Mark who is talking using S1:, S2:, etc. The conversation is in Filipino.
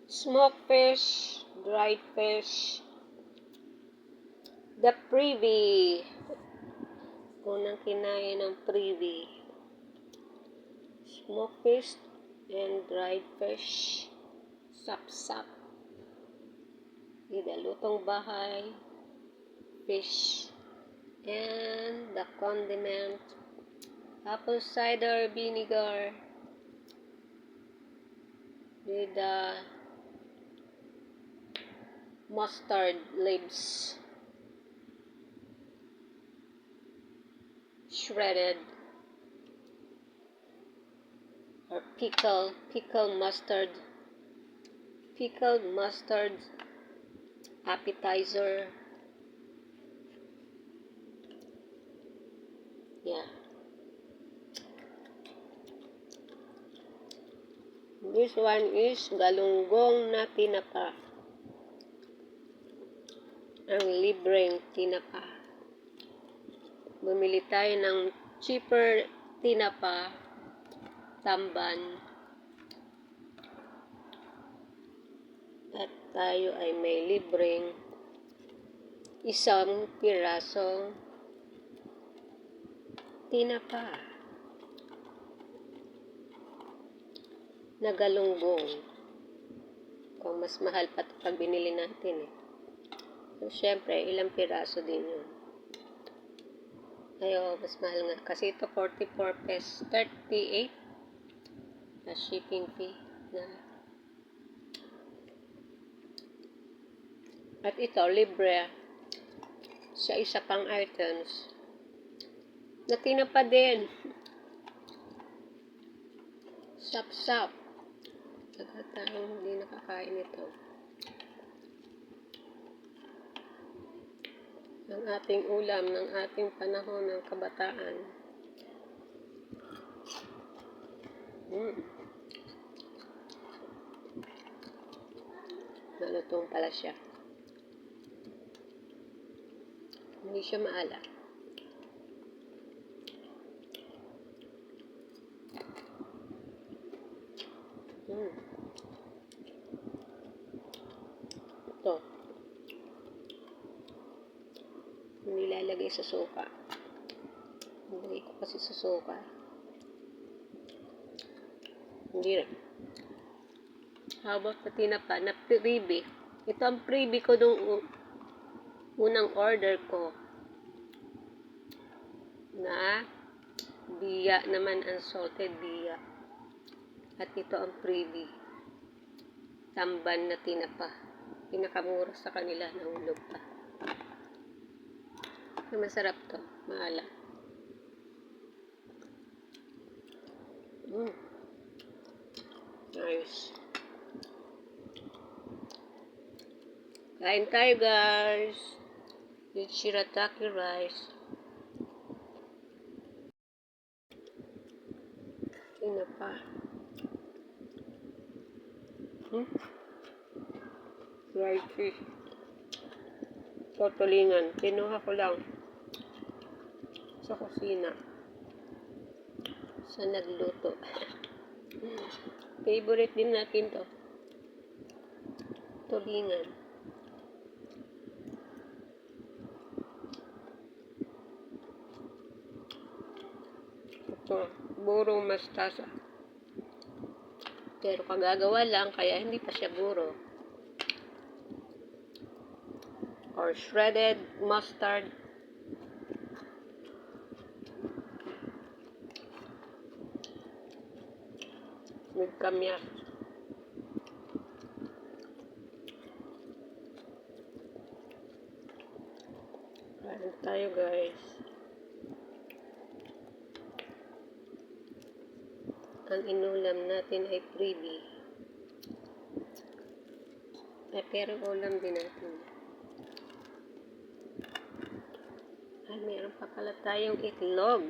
S1: Smoked fish, dried fish, the privy. Unang kinain ng privy. Smoked fish and dried fish. Sap-sap. Lutong bahay. Fish. And the condiment. Apple cider vinegar. With the mustard leaves. Shredded. Or pickled mustard. Pickled mustard appetizer. Yeah. This one is galunggong na tinapa. Ang libreng tinapa. Bumili tayo ng cheaper tinapa, tamban. At tayo ay may libreng isang pirasong tinapa na galunggong. Kung mas mahal pa ito pag binili natin eh. So, syempre, ilang piraso din yun. Ayo, mas mahal nga. Kasi ito 44 pesos, 38 na shipping fee na. At ito, libre sa isa pang items na tinapa din. Sap-sap. Saka tayong hindi nakakain ito. Ang ating ulam ng ating panahon ng kabataan. Nalutong pala siya. Hindi siya maalat. Ito. Nilalagay sa suka. Nilagay ko kasi sa suka. Hindi rin. How about the tinapa na privy? Ito ang privy ko nung unang order ko. Na biya naman, unsalted biya. At ito ang privy. Tamban na tinapa. Pinakamura sa kanila, nahulog pa. Masarap to. Maalat. Nice. Kain tayo, guys. With shirataki rice. Tinapa. Dried fish. Tulingan. Kinuha ko lang sa kusina. Sa nagluto. Favorite din natin to. Tulingan. Ito, burong mastasa. Pero kagagawa lang, kaya hindi pa siya buro. Or shredded mustard. With kamyas. Kain tayo, guys. Ang inulam natin ay privy. Pero ulam din natin. Ay, meron pa pala tayong itlog.